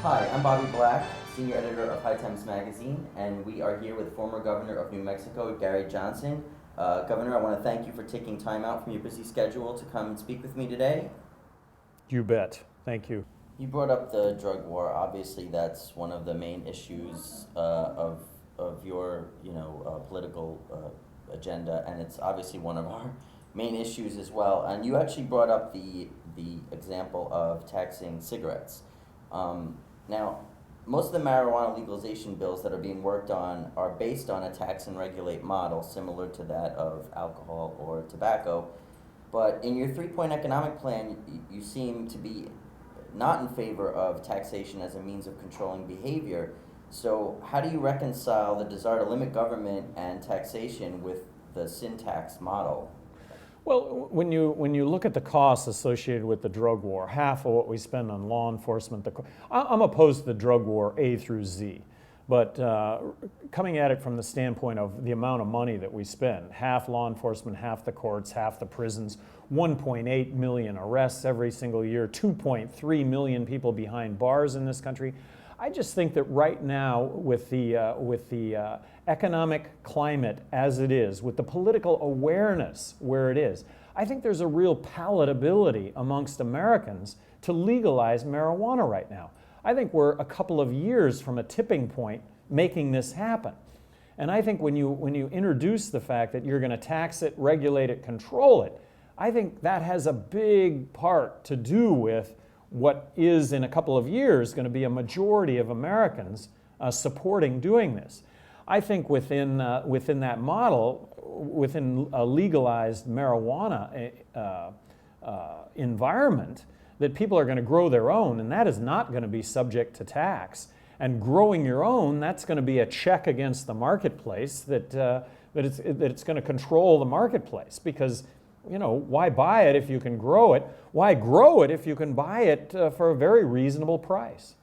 Hi, I'm Bobby Black, senior editor of High Times Magazine, and we are here with former governor of New Mexico, Gary Johnson. Governor, I want to thank you for taking time out from your busy schedule to come and speak with me today. You bet. Thank you. You brought up the drug war. Obviously, that's one of the main issues of your political agenda, and it's obviously one of our main issues as well. And you actually brought up the example of taxing cigarettes. Now, most of the marijuana legalization bills that are being worked on are based on a tax and regulate model similar to that of alcohol or tobacco. But in your three-point economic plan, you seem to be not in favor of taxation as a means of controlling behavior. So how do you reconcile the desire to limit government and taxation with the sin tax model? Well, when you look at the costs associated with the drug war, half of what we spend on law enforcement, I'm opposed to the drug war A through Z, but coming at it from the standpoint of the amount of money that we spend, half law enforcement, half the courts, half the prisons, 1.8 million arrests every single year, 2.3 million people behind bars in this country. I just think that right now, with the economic climate as it is, with the political awareness where it is, I think there's a real palatability amongst Americans to legalize marijuana right now. I think we're a couple of years from a tipping point making this happen. And I think when you introduce the fact that you're going to tax it, regulate it, control it, I think that has a big part to do with what is in a couple of years going to be a majority of Americans supporting doing this. I think within that model, within a legalized marijuana environment, that people are going to grow their own, and that is not going to be subject to tax. And growing your own, that's going to be a check against the marketplace that it's going to control the marketplace, because why buy it if you can grow it? Why grow it if you can buy it for a very reasonable price?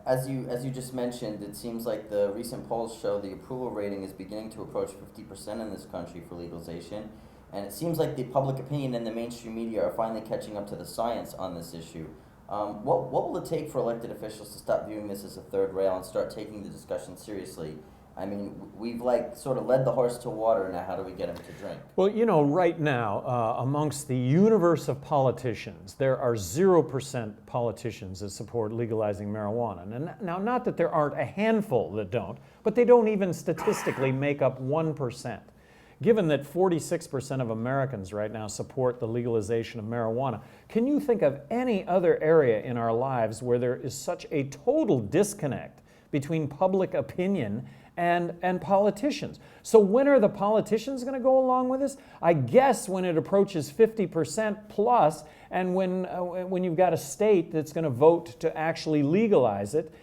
As you just mentioned, it seems like the recent polls show the approval rating is beginning to approach 50% in this country for legalization. And it seems like the public opinion and the mainstream media are finally catching up to the science on this issue. What will it take for elected officials to stop viewing this as a third rail and start taking the discussion seriously? I mean, we've sort of led the horse to water. Now how do we get him to drink? Well, right now, amongst the universe of politicians, there are 0% politicians that support legalizing marijuana. Now, not that there aren't a handful that don't, but they don't even statistically make up 1%. Given that 46% of Americans right now support the legalization of marijuana, can you think of any other area in our lives where there is such a total disconnect between public opinion and politicians? So when are the politicians going to go along with this? I guess when it approaches 50% plus, and when you've got a state that's going to vote to actually legalize it.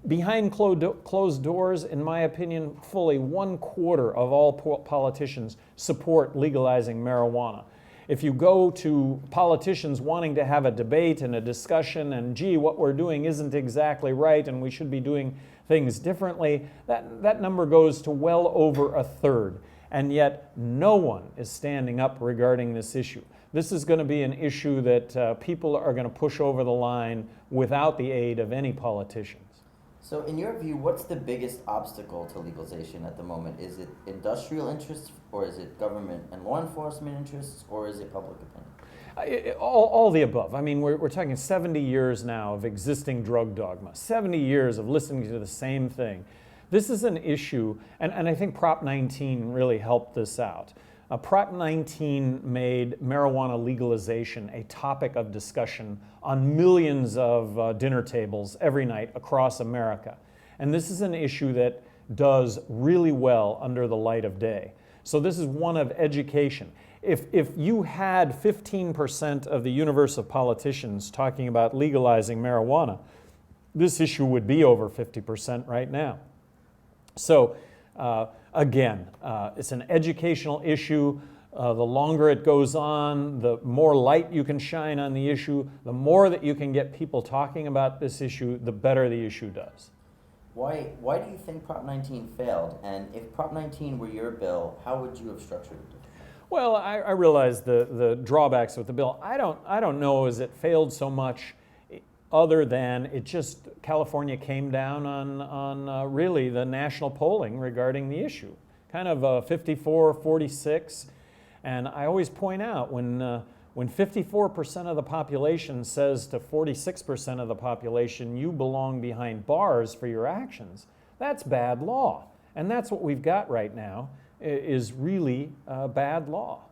Behind closed doors, in my opinion, fully 1/4 of all politicians support legalizing marijuana. If you go to politicians wanting to have a debate and a discussion and, gee, what we're doing isn't exactly right and we should be doing things differently, that number goes to well over 1/3. And yet no one is standing up regarding this issue. This is going to be an issue that people are going to push over the line without the aid of any politicians. So in your view, what's the biggest obstacle to legalization at the moment? Is it industrial interests, or is it government and law enforcement interests, or is it public opinion? All the above. I mean, we're talking 70 years now of existing drug dogma, 70 years of listening to the same thing. This is an issue, and I think Prop 19 really helped this out. Prop 19 made marijuana legalization a topic of discussion on millions of dinner tables every night across America. And this is an issue that does really well under the light of day. So this is one of education. If you had 15% of the universe of politicians talking about legalizing marijuana, this issue would be over 50% right now. So again, it's an educational issue. The longer it goes on, the more light you can shine on the issue, the more that you can get people talking about this issue, the better the issue does. Why do you think Prop 19 failed? And if Prop 19 were your bill, how would you have structured it? Well, I realize the drawbacks with the bill. I don't know as it failed so much other than California came down on really the national polling regarding the issue, kind of 54-46. And I always point out when 54% of the population says to 46% of the population, you belong behind bars for your actions, that's bad law. And that's what we've got right now, is really bad law.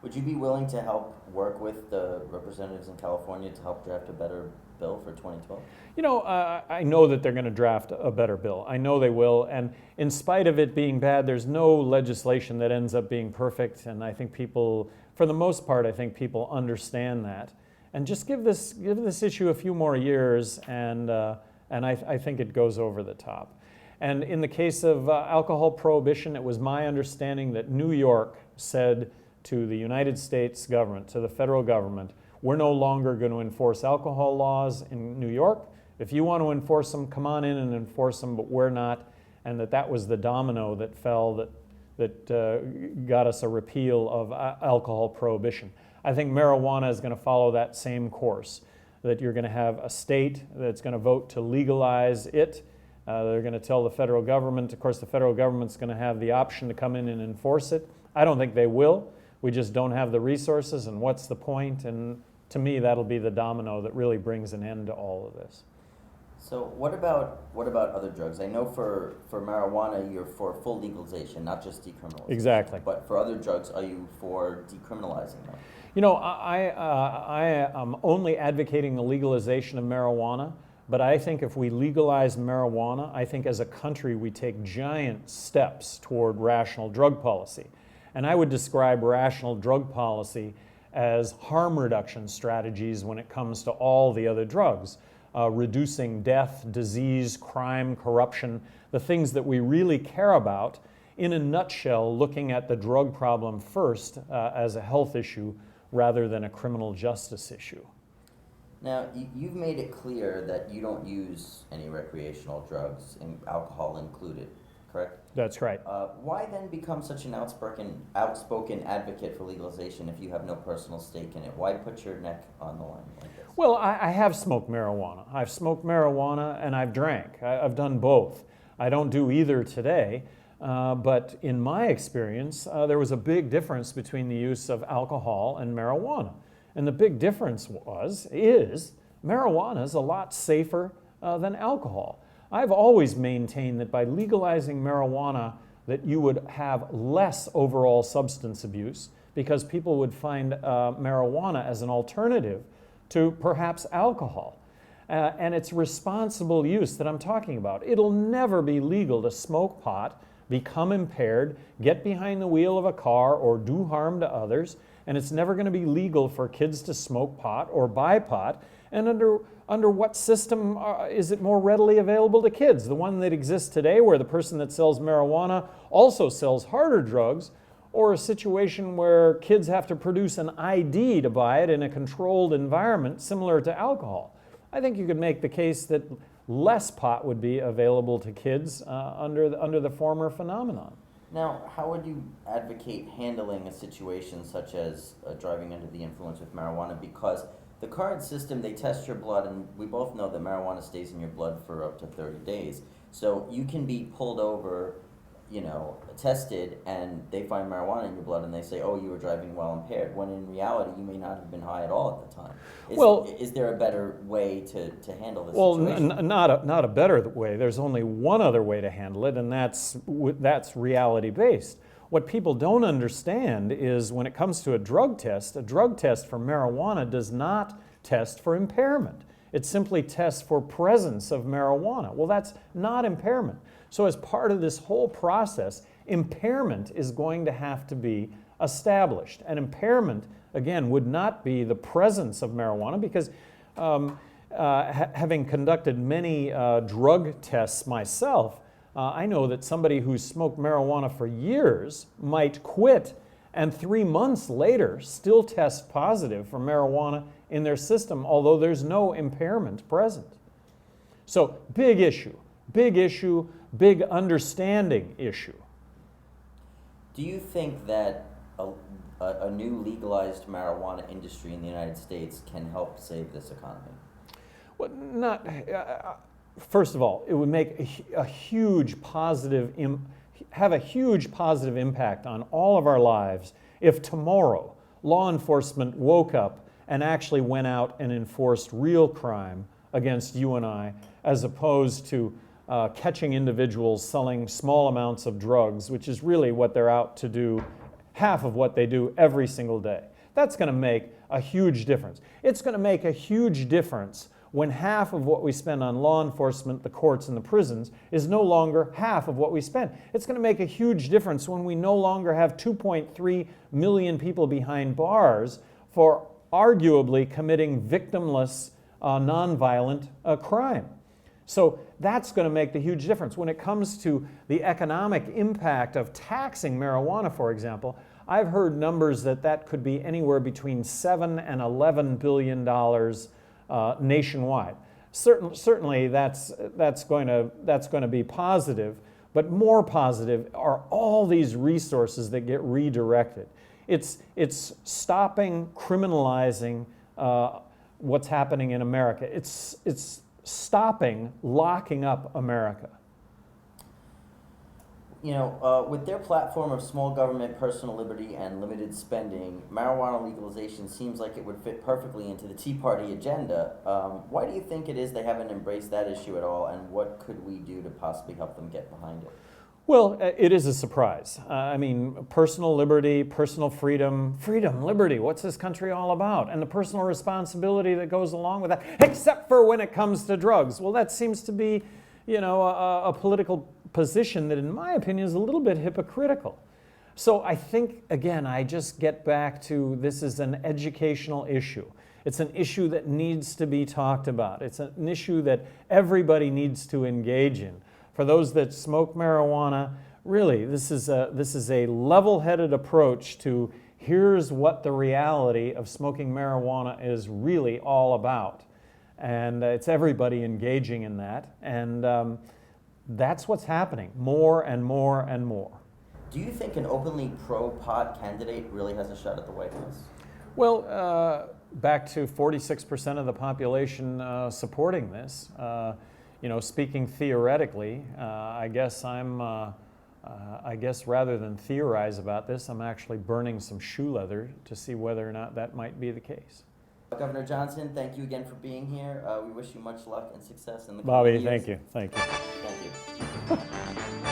Would you be willing to help work with the representatives in California to help draft a better bill for 2012? You know, I know that they're going to draft a better bill. I know they will. And in spite of it being bad, there's no legislation that ends up being perfect. And I think people, for the most part, I think people understand that. And just give this issue a few more years, and I think it goes over the top. And in the case of alcohol prohibition, it was my understanding that New York said to the United States government, to the federal government, we're no longer going to enforce alcohol laws in New York. If you want to enforce them, come on in and enforce them, but we're not. And that was the domino that fell that got us a repeal of alcohol prohibition. I think marijuana is going to follow that same course, that you're going to have a state that's going to vote to legalize it. They're going to tell the federal government. Of course, the federal government's going to have the option to come in and enforce it. I don't think they will. We just don't have the resources, and what's the point? And to me, that'll be the domino that really brings an end to all of this. So what about other drugs? I know for marijuana, you're for full legalization, not just decriminalization. Exactly. But for other drugs, are you for decriminalizing them? You know, I am only advocating the legalization of marijuana, but I think if we legalize marijuana, I think as a country we take giant steps toward rational drug policy. And I would describe rational drug policy as harm reduction strategies when it comes to all the other drugs, reducing death, disease, crime, corruption, the things that we really care about. In a nutshell, looking at the drug problem first as a health issue rather than a criminal justice issue. Now, you've made it clear that you don't use any recreational drugs, alcohol included, correct? That's right. Why then become such an outspoken advocate for legalization if you have no personal stake in it? Why put your neck on the line like this? Well, I have smoked marijuana. I've smoked marijuana and I've drank. I've done both. I don't do either today, but in my experience, there was a big difference between the use of alcohol and marijuana. And the big difference is marijuana is a lot safer than alcohol. I've always maintained that by legalizing marijuana that you would have less overall substance abuse because people would find marijuana as an alternative to perhaps alcohol. And it's responsible use that I'm talking about. It'll never be legal to smoke pot, become impaired, get behind the wheel of a car, or do harm to others. And it's never going to be legal for kids to smoke pot or buy pot. And under what system is it more readily available to kids? The one that exists today where the person that sells marijuana also sells harder drugs, or a situation where kids have to produce an ID to buy it in a controlled environment similar to alcohol? I think you could make the case that less pot would be available to kids under the former phenomenon. Now, how would you advocate handling a situation such as driving under the influence with marijuana? Because the current system, they test your blood, and we both know that marijuana stays in your blood for up to 30 days. So you can be pulled over, tested, and they find marijuana in your blood, and they say, oh, you were driving while impaired, when in reality, you may not have been high at all at the time. Is there a better way to handle this situation? Well, not a better way. There's only one other way to handle it, and that's reality-based. What people don't understand is when it comes to a drug test for marijuana does not test for impairment. It simply tests for presence of marijuana. Well, that's not impairment. So as part of this whole process, impairment is going to have to be established. And impairment, again, would not be the presence of marijuana because having conducted many drug tests myself, I know that somebody who's smoked marijuana for years might quit and 3 months later still test positive for marijuana in their system, although there's no impairment present. So big issue, big understanding issue. Do you think that a new legalized marijuana industry in the United States can help save this economy? Well, not, first of all, it would make a huge positive, have a huge positive impact on all of our lives if tomorrow law enforcement woke up and actually went out and enforced real crime against you and I, as opposed to catching individuals selling small amounts of drugs, which is really what they're out to do, half of what they do every single day. That's going to make a huge difference. It's going to make a huge difference when half of what we spend on law enforcement, the courts, and the prisons is no longer half of what we spend. It's going to make a huge difference when we no longer have 2.3 million people behind bars for arguably committing victimless, nonviolent crime. So that's going to make the huge difference. When it comes to the economic impact of taxing marijuana, for example, I've heard numbers that could be anywhere between $7 and $11 billion nationwide. Certainly that's going to be positive, but more positive are all these resources that get redirected. It's stopping criminalizing what's happening in America. It's stopping locking up America. You know, with their platform of small government, personal liberty, and limited spending, marijuana legalization seems like it would fit perfectly into the Tea Party agenda. Why do you think it is they haven't embraced that issue at all, and what could we do to possibly help them get behind it? Well, it is a surprise. I mean, personal liberty, personal freedom, liberty, what's this country all about? And the personal responsibility that goes along with that, except for when it comes to drugs. Well, that seems to be, you know, a political position that, in my opinion, is a little bit hypocritical. So I think, again, I just get back to this is an educational issue. It's an issue that needs to be talked about. It's an issue that everybody needs to engage in. For those that smoke marijuana, really, this is a level-headed approach to here's what the reality of smoking marijuana is really all about. And it's everybody engaging in that. And that's what's happening, more and more and more. Do you think an openly pro-pot candidate really has a shot at the White House? Well, back to 46% of the population supporting this. You know, speaking theoretically, I guess rather than theorize about this, I'm actually burning some shoe leather to see whether or not that might be the case. Governor Johnson, thank you again for being here. We wish you much luck and success in the coming Bobby, years. thank you. Thank you. Thank you.